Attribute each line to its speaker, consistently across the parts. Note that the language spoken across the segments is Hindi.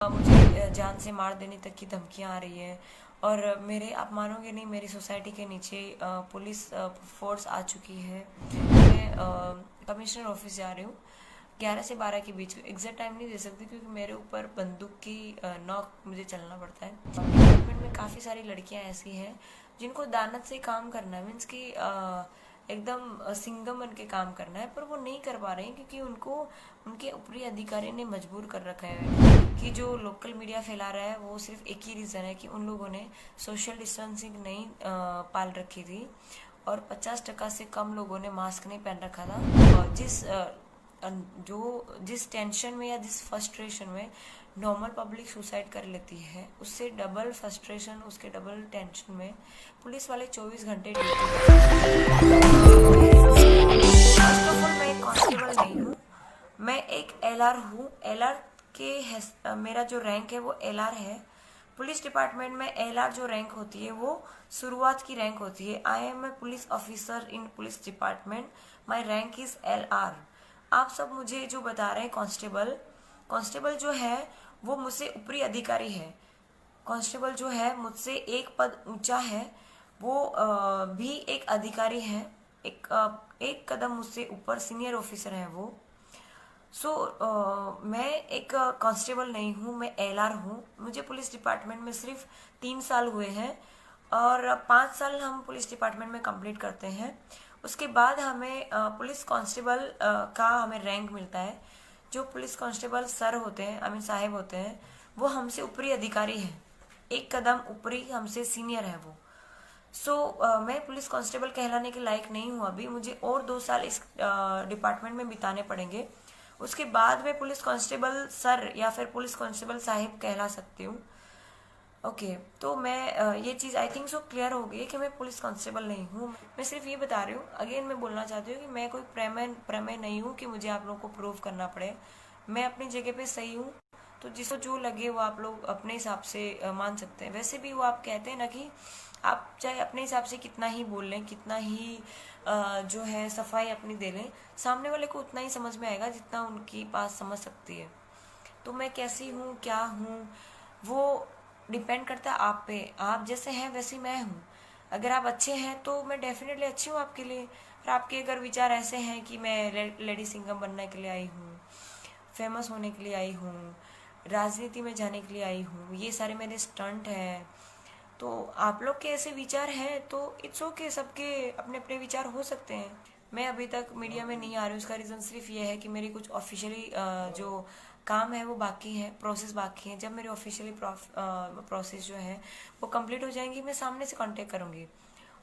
Speaker 1: मुझे जान से मार देने तक की धमकियां आ रही है। और मेरे, आप मानोगे नहीं, मेरी सोसाइटी के नीचे पुलिस फोर्स आ चुकी है। मैं कमिश्नर ऑफिस जा रही हूँ 11 से 12 के बीच। एग्जैक्ट टाइम नहीं दे सकती क्योंकि मेरे ऊपर बंदूक की नॉक मुझे चलना पड़ता है। डिपार्टमेंट में काफ़ी सारी लड़कियां ऐसी हैं जिनको दानत से काम करना है, मीन्स कि एकदम सिंगम बन के काम करना है, पर वो नहीं कर पा रहे हैं क्योंकि उनको उनके ऊपरी अधिकारी ने मजबूर कर रखा है। कि जो लोकल मीडिया फैला रहा है वो सिर्फ एक ही रीज़न है कि उन लोगों ने सोशल डिस्टेंसिंग नहीं पाल रखी थी और 50% से कम लोगों ने मास्क नहीं पहन रखा था। और जिस टेंशन में या जिस फ्रस्ट्रेशन में नॉर्मल पब्लिक सुसाइड कर लेती है, उससे डबल फ्रस्ट्रेशन, उसके डबल टेंशन में पुलिस वाले 24 घंटे ड्यूटी फर्स्ट ऑफ ऑल, मैं एक कांस्टेबल नहीं हूँ, मैं एक एलआर हूँ। एलआर के मेरा जो रैंक है वो एलआर है। पुलिस डिपार्टमेंट में एलआर जो रैंक होती है वो शुरुआत की रैंक होती है। I am a police officer in police department, my rank is LR. आप सब मुझे जो बता रहे हैं कांस्टेबल, कांस्टेबल जो है वो मुझसे ऊपरी अधिकारी है। कांस्टेबल जो है मुझसे एक पद ऊंचा है, वो भी एक अधिकारी है, एक कदम मुझसे ऊपर सीनियर ऑफिसर है वो। मैं एक कांस्टेबल नहीं हूँ, मैं एलआर हूँ। मुझे पुलिस डिपार्टमेंट में सिर्फ 3 साल हुए हैं और 5 साल हम पुलिस डिपार्टमेंट में कंप्लीट करते हैं। उसके बाद हमें पुलिस कांस्टेबल का हमें रैंक मिलता है। जो पुलिस कांस्टेबल सर होते हैं, आई मीन साहेब होते हैं, वो हमसे ऊपरी अधिकारी हैं, एक कदम ऊपरी हमसे सीनियर है वो। मैं पुलिस कांस्टेबल कहलाने के लायक नहीं हूँ अभी। मुझे और 2 साल इस डिपार्टमेंट में बिताने पड़ेंगे। उसके बाद मैं पुलिस कांस्टेबल सर या फिर पुलिस कांस्टेबल साहिब कहला सकती हूँ। ओके, तो मैं ये चीज़ आई थिंक सो क्लियर हो गई कि मैं पुलिस कांस्टेबल नहीं हूँ। मैं सिर्फ ये बता रही हूँ, अगेन मैं बोलना चाहती हूँ कि मैं कोई प्रमेय नहीं हूँ कि मुझे आप लोगों को प्रूव करना पड़े। मैं अपनी जगह पे सही हूँ, तो जिसको जो लगे वो आप लोग अपने हिसाब से मान सकते हैं। वैसे भी वो आप कहते हैं ना कि आप चाहे अपने हिसाब से कितना ही बोल लें, कितना ही जो है सफाई अपनी दे लें, सामने वाले को उतना ही समझ में आएगा जितना उनकी पास समझ सकती है। तो मैं कैसी हूँ, क्या हूँ, वो डिपेंड करता है आप पे। आप जैसे हैं वैसे मैं हूँ। अगर आप अच्छे हैं तो मैं डेफिनेटली अच्छी हूँ आपके लिए। और आपके अगर विचार ऐसे हैं कि मैं लेडी सिंगम बनने के लिए आई हूँ, फेमस होने के लिए आई हूँ, राजनीति में जाने के लिए आई हूँ, ये सारे मेरे स्टंट हैं, तो आप लोग के ऐसे विचार हैं तो इट्स ओके, सबके अपने अपने विचार हो सकते हैं। मैं अभी तक मीडिया में नहीं आ रही हूँ, उसका रीज़न सिर्फ ये है कि मेरी कुछ ऑफिशियली जो काम है वो बाकी है, प्रोसेस बाकी है। जब मेरी ऑफिशियली प्रोसेस जो है वो कंप्लीट हो जाएंगी, मैं सामने से कांटेक्ट करूँगी।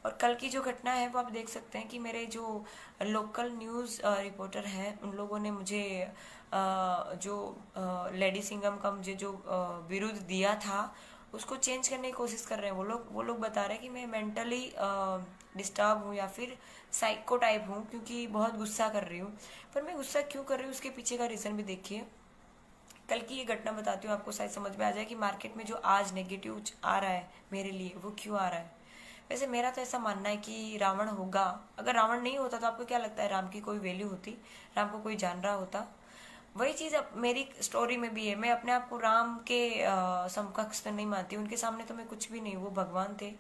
Speaker 1: और कल की जो घटना है वो आप देख सकते हैं कि मेरे जो लोकल न्यूज़ रिपोर्टर हैं उन लोगों ने मुझे जो लेडी सिंगम का मुझे जो विरुद्ध दिया था उसको चेंज करने की कोशिश कर रहे हैं। वो लोग बता रहे हैं कि मैं मेंटली डिस्टर्ब हूँ या फिर साइको टाइप हूँ क्योंकि बहुत गुस्सा कर रही हूँ। पर मैं गुस्सा क्यों कर रही हूँ उसके पीछे का रीज़न भी देखिए। कल की ये घटना बताती हूँ, आपको शायद समझ में आ जाए कि मार्केट में जो आज नेगेटिव आ रहा है मेरे लिए वो क्यों आ रहा है। वैसे मेरा तो ऐसा मानना है कि रावण होगा। अगर रावण नहीं होता तो आपको क्या लगता है राम की कोई वैल्यू होती, राम को कोई जान रहा होता? वही चीज़ अब मेरी स्टोरी में भी है। मैं अपने आप को राम के समकक्ष तो नहीं मानती, उनके सामने तो मैं कुछ भी नहीं। वो भगवान थे,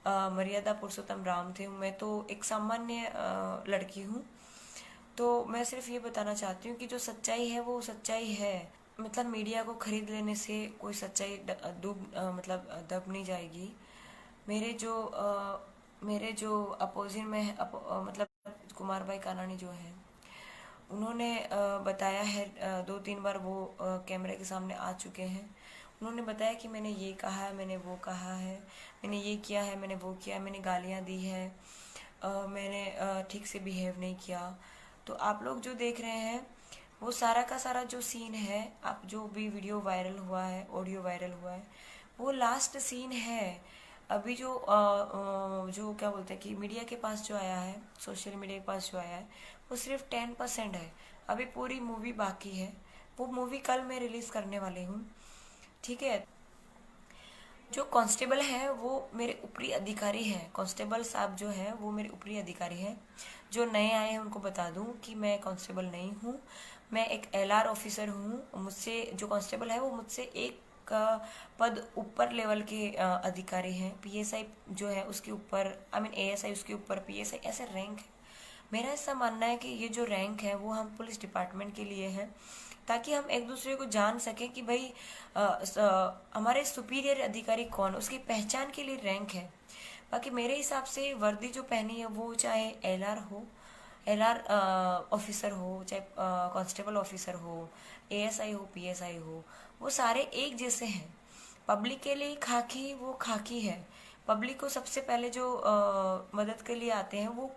Speaker 1: मर्यादा पुरुषोत्तम राम थे, मैं तो एक सामान्य लड़की हूँ। तो मैं सिर्फ ये बताना चाहती हूँ कि जो सच्चाई है वो सच्चाई है। मतलब मीडिया को खरीद लेने से कोई सच्चाई मतलब दब नहीं जाएगी। मेरे जो अपोजिट में मतलब कुमार भाई कानानी जो है, उन्होंने बताया है 2-3 बार वो कैमरे के सामने आ चुके हैं। उन्होंने बताया कि मैंने ये कहा है, मैंने वो कहा है, मैंने ये किया है, मैंने वो किया है, मैंने गालियाँ दी है, मैंने ठीक से बिहेव नहीं किया। तो आप लोग जो देख रहे हैं वो सारा का सारा जो सीन है, आप जो भी वीडियो वायरल हुआ है, ऑडियो वायरल हुआ है, वो लास्ट सीन है। अभी जो क्या बोलते हैं कि मीडिया के पास जो आया है, सोशल मीडिया के पास जो आया है, वो सिर्फ 10% है। अभी पूरी मूवी बाकी है। वो मूवी कल मैं रिलीज करने वाली हूँ, ठीक है। जो कांस्टेबल है वो मेरे ऊपरी अधिकारी है। कांस्टेबल साहब जो है वो मेरे ऊपरी अधिकारी है। जो नए आए हैं उनको बता दूं कि मैं कांस्टेबल नहीं हूँ, मैं एक एलआर ऑफिसर हूँ। मुझसे जो कांस्टेबल है वो मुझसे एक पद ऊपर लेवल के अधिकारी हैं। पीएसआई जो है उसके ऊपर, आई मीन एएसआई उसके ऊपर, पीएसआई, ऐसे रैंक है। मेरा ऐसा मानना है कि ये जो रैंक है वो हम पुलिस डिपार्टमेंट के लिए है, ताकि हम एक दूसरे को जान सकें कि भाई हमारे सुपीरियर अधिकारी कौन, उसकी पहचान के लिए रैंक है। बाकी मेरे हिसाब से वर्दी जो पहनी है वो चाहे एलआर हो, एलआर ऑफिसर हो, चाहे कांस्टेबल ऑफिसर हो, एएसआई हो, पीएसआई हो, वो सारे एक जैसे हैं। पब्लिक के लिए खाकी वो खाकी है। पब्लिक को सबसे पहले जो मदद के लिए आते हैं वो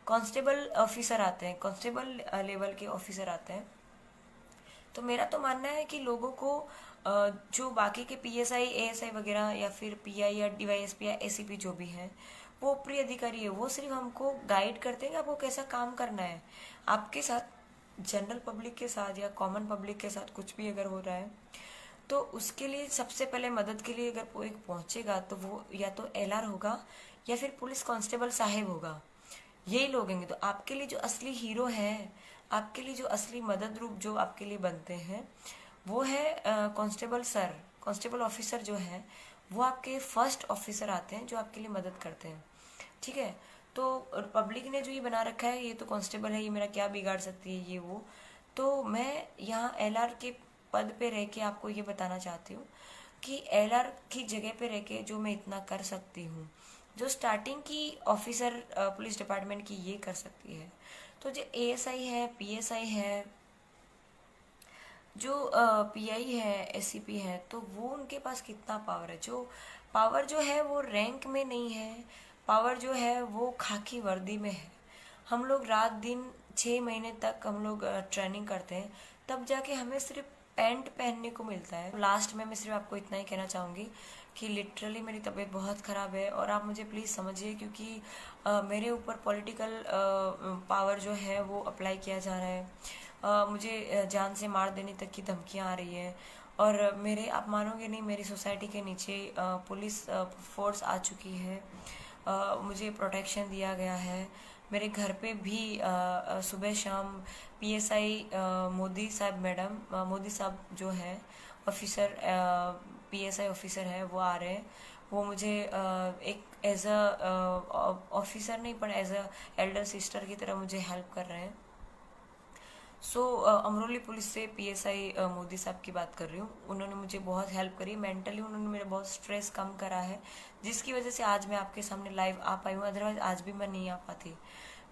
Speaker 1: कांस्टेबल ऑफिसर आते हैं, कांस्टेबल लेवल के ऑफिसर आते हैं। तो मेरा तो मानना है कि लोगों को जो बाकी के पीएसआई, एएसआई वगैरह या फिर पीआई या डीवाईएसपी या एसीपी जो भी हैं, वो ऊपरी अधिकारी है, वो सिर्फ हमको गाइड करते हैं कि आपको कैसा काम करना है। आपके साथ जनरल पब्लिक के साथ या कॉमन पब्लिक के साथ कुछ भी अगर हो रहा है तो उसके लिए सबसे पहले मदद के लिए अगर कोई पहुंचेगा तो वो या तो एलआर होगा या फिर पुलिस कांस्टेबल साहेब होगा। यही लोग हैं। तो आपके लिए जो असली हीरो है, आपके लिए जो असली मदद रूप जो आपके लिए बनते हैं वो है कांस्टेबल सर, कांस्टेबल ऑफिसर जो है वो आपके फर्स्ट ऑफिसर आते हैं जो आपके लिए मदद करते हैं। ठीक है। तो पब्लिक ने जो ये बना रखा है ये तो कांस्टेबल है, ये मेरा क्या बिगाड़ सकती है ये वो। तो मैं यहाँ एलआर के पद पे रह के आपको ये बताना चाहती हूँ कि एलआर की जगह पे रह के जो मैं इतना कर सकती हूँ, जो स्टार्टिंग की ऑफिसर पुलिस डिपार्टमेंट की ये कर सकती है, तो जो एएसआई है, पीएसआई है, जो पीआई है, एसीपी है, तो वो उनके पास कितना पावर है। जो पावर जो है वो रैंक में नहीं है, पावर जो है वो खाकी वर्दी में है। हम लोग रात दिन 6 महीने तक हम लोग ट्रेनिंग करते हैं, तब जाके हमें सिर्फ पैंट पहनने को मिलता है। लास्ट में मैं सिर्फ आपको इतना ही कहना चाहूँगी कि लिटरली मेरी तबीयत बहुत ख़राब है और आप मुझे प्लीज़ समझिए, क्योंकि मेरे ऊपर पॉलिटिकल पावर जो है वो अप्लाई किया जा रहा है। मुझे जान से मार देने तक की धमकियाँ आ रही हैं। और मेरे, आप मानोगे नहीं, मेरी सोसाइटी के नीचे पुलिस फोर्स आ चुकी है। मुझे प्रोटेक्शन दिया गया है। मेरे घर पे भी सुबह शाम पीएसआई मोदी साहब, मैडम मोदी साहब जो है ऑफिसर, पीएसआई ऑफिसर है, वो आ रहे हैं। वो मुझे एक एज अ ऑफिसर नहीं पर एज अ एल्डर सिस्टर की तरह मुझे हेल्प कर रहे हैं। अमरोली पुलिस से पीएसआई मोदी साहब की बात कर रही हूँ। उन्होंने मुझे बहुत हेल्प करी मेंटली, उन्होंने मेरा बहुत स्ट्रेस कम करा है, जिसकी वजह से आज मैं आपके सामने लाइव आ पाई हूँ, अदरवाइज आज भी मैं नहीं आ पाती।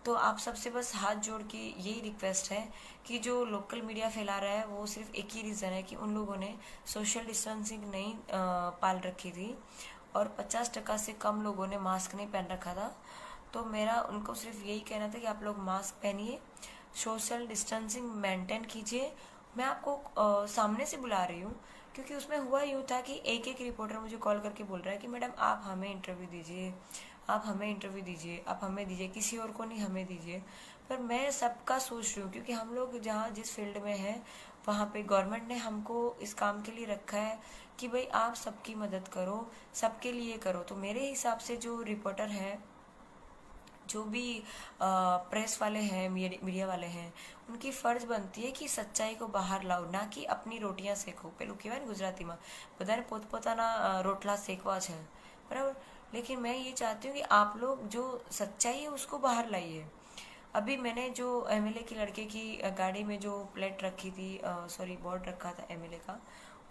Speaker 1: तो आप सबसे बस हाथ जोड़ के यही रिक्वेस्ट है कि जो लोकल मीडिया फैला रहा है वो सिर्फ एक ही रीज़न है कि उन लोगों ने सोशल डिस्टेंसिंग नहीं पाल रखी थी और 50% से कम लोगों ने मास्क नहीं पहन रखा था। तो मेरा उनको सिर्फ यही कहना था कि आप लोग मास्क पहनिए, सोशल डिस्टेंसिंग मेंटेन कीजिए। मैं आपको सामने से बुला रही हूँ क्योंकि उसमें हुआ यूँ था कि एक एक रिपोर्टर मुझे कॉल करके बोल रहा है कि मैडम आप हमें इंटरव्यू दीजिए, आप हमें इंटरव्यू दीजिए, आप हमें दीजिए, किसी और को नहीं, हमें दीजिए। पर मैं सबका सोच रही हूँ क्योंकि हम लोग जहाँ जिस फील्ड में हैं वहाँ पे गवर्नमेंट ने हमको इस काम के लिए रखा है कि भाई आप सबकी मदद करो, सबके लिए करो। तो मेरे हिसाब से जो रिपोर्टर है, जो भी प्रेस वाले हैं, मीडिया वाले हैं, उनकी फ़र्ज बनती है कि सच्चाई को बाहर लाओ, ना कि अपनी रोटियां सेको। पेલું કહેવાય ને ગુજરાતીમાં બધાને પોતપોતાના રોટલા સેકવા છે, बराबर। लेकिन मैं ये चाहती हूँ कि आप लोग जो सच्चाई है उसको बाहर लाइए। अभी मैंने जो एमएलए की लड़के की गाड़ी में जो प्लेट रखी थी, सॉरी बोर्ड रखा था एमएलए का,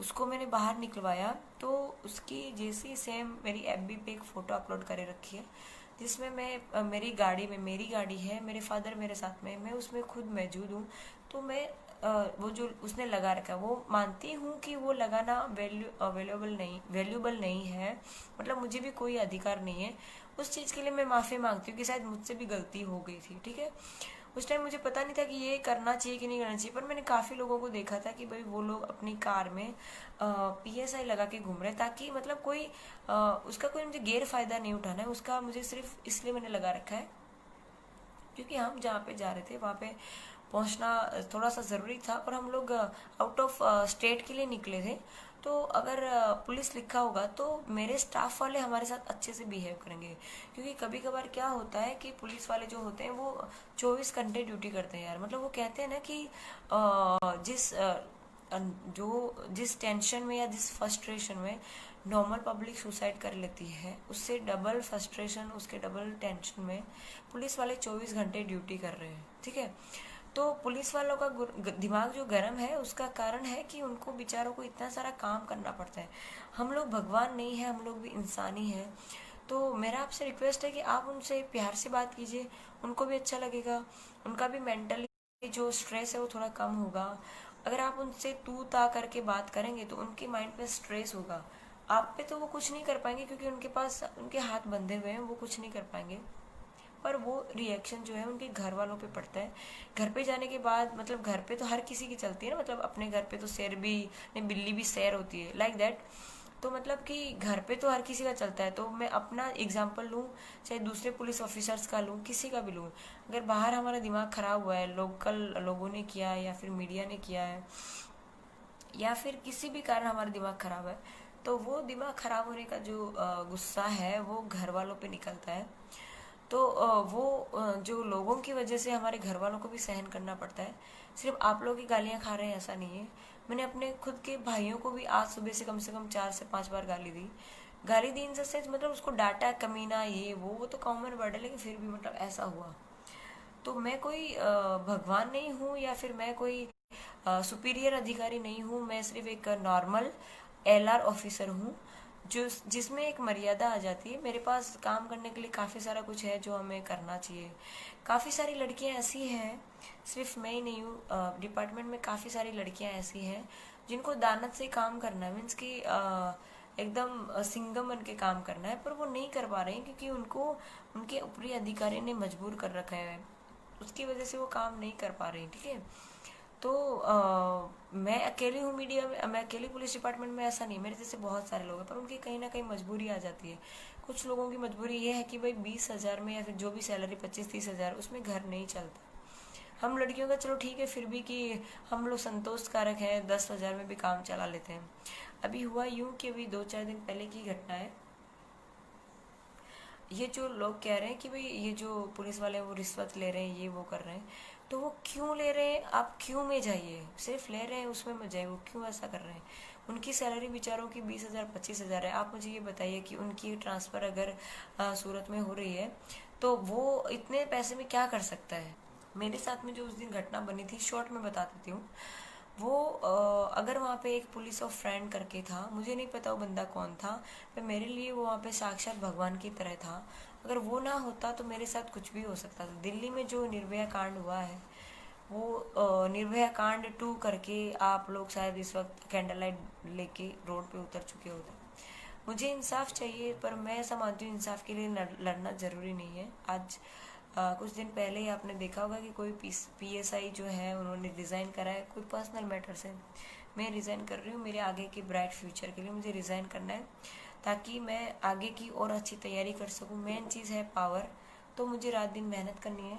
Speaker 1: उसको मैंने बाहर निकलवाया तो उसकी जैसी सेम मेरी एफबी पे एक फ़ोटो अपलोड करे रखी है, जिसमें मैं मेरी गाड़ी में, मेरी गाड़ी है, मेरे फादर मेरे साथ में, मैं उसमें खुद मौजूद हूँ। तो मैं वो जो उसने लगा रखा है वो मानती हूँ कि वो लगाना वैल्यूएबल नहीं है, मतलब मुझे भी कोई अधिकार नहीं है उस चीज़ के लिए। मैं माफ़ी मांगती हूँ कि शायद मुझसे भी गलती हो गई थी, ठीक है। उस टाइम मुझे पता नहीं था कि ये करना चाहिए कि नहीं करना चाहिए, पर मैंने काफ़ी लोगों को देखा था कि भाई वो लोग अपनी कार में पीएसआई लगा के घूम रहे, ताकि मतलब कोई उसका कोई मुझे गैर फायदा नहीं उठाना है उसका। मुझे सिर्फ इसलिए मैंने लगा रखा है क्योंकि हम जहाँ पे जा रहे थे वहाँ पे पहुंचना थोड़ा सा ज़रूरी था, और हम लोग आउट ऑफ स्टेट के लिए निकले थे। तो अगर पुलिस लिखा होगा तो मेरे स्टाफ वाले हमारे साथ अच्छे से बिहेव करेंगे, क्योंकि कभी कभार क्या होता है कि पुलिस वाले जो होते हैं वो 24 घंटे ड्यूटी करते हैं यार। मतलब वो कहते हैं ना कि जिस टेंशन में या जिस फ्रस्ट्रेशन में नॉर्मल पब्लिक सुसाइड कर लेती है, उससे डबल फ्रस्ट्रेशन, उसके डबल टेंशन में पुलिस वाले 24 घंटे ड्यूटी कर रहे हैं। ठीक है, तो पुलिस वालों का दिमाग जो गर्म है उसका कारण है कि उनको बेचारों को इतना सारा काम करना पड़ता है। हम लोग भगवान नहीं है, हम लोग भी इंसान ही हैं। तो मेरा आपसे रिक्वेस्ट है कि आप उनसे प्यार से बात कीजिए, उनको भी अच्छा लगेगा, उनका भी मेंटली जो स्ट्रेस है वो थोड़ा कम होगा। अगर आप उनसे तू ता करके बात करेंगे तो उनके माइंड पे स्ट्रेस होगा, आप पे तो वो कुछ नहीं कर पाएंगे, क्योंकि उनके पास उनके हाथ बंधे हुए हैं, वो कुछ नहीं कर पाएंगे। पर वो रिएक्शन जो है उनके घर वालों पे पड़ता है। घर पे जाने के बाद, मतलब घर पे तो हर किसी की चलती है ना, मतलब अपने घर पे तो शेर भी नहीं, बिल्ली भी शेर होती है, लाइक दैट। तो मतलब कि घर पे तो हर किसी का चलता है। तो मैं अपना एग्जांपल लूँ, चाहे दूसरे पुलिस ऑफिसर्स का लूँ, किसी का भी लूँ, अगर बाहर हमारा दिमाग खराब हुआ है, लोकल लोगों ने किया है या फिर मीडिया ने किया है, या फिर किसी भी कारण हमारा दिमाग खराब है, तो वो दिमाग खराब होने का जो गुस्सा है वो घर वालों पे निकलता है। तो जो लोगों की वजह से हमारे घर वालों को भी सहन करना पड़ता है। सिर्फ आप लोग ही गालियां खा रहे हैं ऐसा नहीं है। मैंने अपने खुद के भाइयों को भी आज सुबह से कम 4 से 5 बार गाली दी। गाली दी इन से मतलब उसको डांटा, कमीना, ये वो तो कॉमन वर्ड है, लेकिन फिर भी मतलब ऐसा हुआ। तो मैं कोई भगवान नहीं हूँ या फिर मैं कोई सुपीरियर अधिकारी नहीं हूँ। मैं सिर्फ एक नॉर्मल एलआर ऑफिसर हूँ, जो जिसमें एक मर्यादा आ जाती है। मेरे पास काम करने के लिए काफ़ी सारा कुछ है जो हमें करना चाहिए। काफ़ी सारी लड़कियां ऐसी हैं, सिर्फ मैं ही नहीं हूँ, डिपार्टमेंट में काफ़ी सारी लड़कियां ऐसी हैं जिनको दानत से काम करना है, मीन्स कि एकदम सिंगम बन के काम करना है, पर वो नहीं कर पा रहे हैं क्योंकि उनको उनके ऊपरी अधिकारी ने मजबूर कर रखा है। उसकी वजह से वो काम नहीं कर पा रही। ठीक है, तो मैं अकेली हूँ मीडिया में, मैं अकेली पुलिस डिपार्टमेंट में ऐसा नहीं, मेरे जैसे बहुत सारे लोग हैं, पर उनकी कहीं ना कहीं मजबूरी आ जाती है। कुछ लोगों की मजबूरी ये है कि भाई 20,000 में या फिर जो भी सैलरी 25-30 हज़ार, उसमें घर नहीं चलता। हम लड़कियों का चलो ठीक है फिर भी कि हम लोग संतोष कारक हैं, 10,000 में भी काम चला लेते हैं। अभी हुआ यूं कि अभी 2-4 दिन पहले की घटना है। ये जो लोग कह रहे हैं कि भाई ये जो पुलिस वाले हैं वो रिश्वत ले रहे हैं, ये वो कर रहे हैं, तो वो क्यों ले रहे हैं? आप क्यों में जाइए, सिर्फ ले रहे हैं उसमें मत जाइए। वो क्यों ऐसा कर रहे हैं? उनकी सैलरी बेचारों की 20,000 25,000 है। आप मुझे ये बताइए कि उनकी ट्रांसफ़र अगर सूरत में हो रही है तो वो इतने पैसे में क्या कर सकता है? मेरे साथ में जो उस दिन घटना बनी थी, शॉर्ट में बता देती हूँ। वो अगर वहाँ पे एक पुलिस ऑफ फ्रेंड करके था, मुझे नहीं पता वो बंदा कौन था, पर मेरे लिए वो वहाँ पे साक्षात भगवान की तरह था। अगर वो ना होता तो मेरे साथ कुछ भी हो सकता था। दिल्ली में जो निर्भया कांड हुआ है, वो निर्भया कांड 2 करके आप लोग शायद इस वक्त कैंडल लाइट लेके रोड पे उतर चुके होते। मुझे इंसाफ चाहिए, पर मैं ऐसा मानती हूँ इंसाफ के लिए लड़ना ज़रूरी नहीं है। आज कुछ दिन पहले ही आपने देखा होगा कि कोई पीएसआई जो है उन्होंने रिज़ाइन करा है कोई पर्सनल मैटर से। मैं रिज़ाइन कर रही हूँ मेरे आगे के ब्राइट फ्यूचर के लिए। मुझे रिज़ाइन करना है ताकि मैं आगे की और अच्छी तैयारी कर सकूँ। मेन चीज़ है पावर, तो मुझे रात दिन मेहनत करनी है।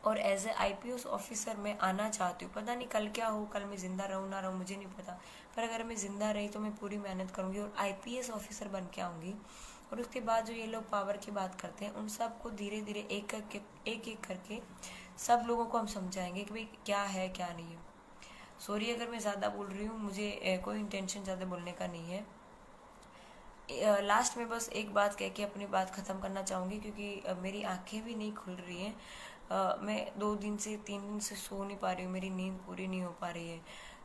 Speaker 1: और एज ए आईपीएस ऑफिसर मैं आना चाहती हूँ। पता नहीं कल क्या हो, कल मैं ज़िंदा रहूँ ना रहूँ मुझे नहीं पता, पर अगर मैं ज़िंदा रही तो मैं पूरी मेहनत करूँगी और आईपीएस ऑफिसर बन के आऊँगी। और उसके बाद जो ये लोग पावर की बात करते हैं, उन सब को धीरे धीरे एक एक करके सब लोगों को हम समझाएंगे कि भाई क्या है क्या नहीं है। सॉरी अगर मैं ज़्यादा बोल रही हूँ, मुझे कोई इंटेंशन ज़्यादा बोलने का नहीं है। लास्ट में बस एक बात कह के अपनी बात ख़त्म करना चाहूँगी, क्योंकि मेरी आंखें भी नहीं खुल रही हैं। मैं 2 दिन से 3 दिन से सो नहीं पा रही हूँ, मेरी नींद पूरी नहीं हो पा रही है।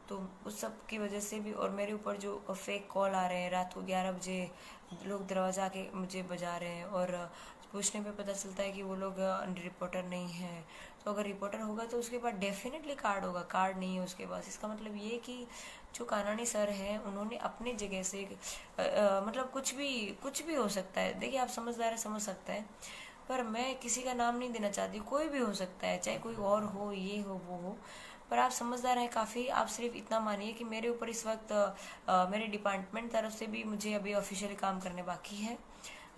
Speaker 1: तो उस सब की वजह से भी, और मेरे ऊपर जो फेक कॉल आ रहे हैं, रात को 11 बजे लोग दरवाज़ा आके मुझे बजा रहे हैं, और पूछने पे पता चलता है कि वो लोग रिपोर्टर नहीं है। तो अगर रिपोर्टर होगा तो उसके पास डेफिनेटली कार्ड होगा, कार्ड नहीं है उसके पास, इसका मतलब ये कि जो कानानी सर हैं उन्होंने अपनी जगह से मतलब कुछ भी हो सकता है। देखिए आप समझदार है, समझ सकता है, पर मैं किसी का नाम नहीं देना चाहती। कोई भी हो सकता है, चाहे कोई और हो, ये हो वो हो, पर आप समझदार हैं काफ़ी। आप सिर्फ इतना मानिए कि मेरे ऊपर इस वक्त मेरे डिपार्टमेंट तरफ से भी मुझे अभी ऑफिशियली काम करने बाकी है।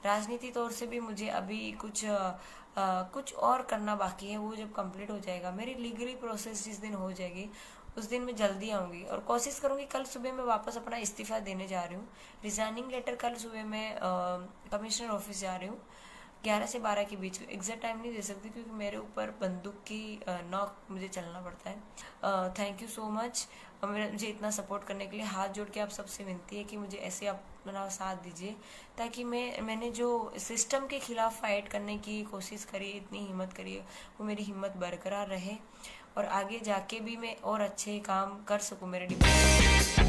Speaker 1: राजनीति तौर से भी मुझे अभी कुछ और करना बाकी है। वो जब कंप्लीट हो जाएगा, मेरी लीगली प्रोसेस जिस दिन हो जाएगी उस दिन मैं जल्दी आऊँगी और कोशिश करूँगी। कल सुबह मैं वापस अपना इस्तीफ़ा देने जा रही हूँ। रिज़ाइनिंग लेटर कल सुबह मैं कमिश्नर ऑफिस जा रही हूँ 11 से 12 के बीच। एग्जैक्ट टाइम नहीं दे सकती क्योंकि मेरे ऊपर बंदूक की नॉक मुझे चलना पड़ता है। थैंक यू सो मच मुझे इतना सपोर्ट करने के लिए। हाथ जोड़ के आप सबसे विनती है कि मुझे ऐसे अपना साथ दीजिए ताकि मैंने जो सिस्टम के खिलाफ फाइट करने की कोशिश करी, इतनी हिम्मत करी है, वो मेरी हिम्मत बरकरार रहे और आगे जाके भी मैं और अच्छे काम कर सकूँ मेरे डिपार्टमेंट।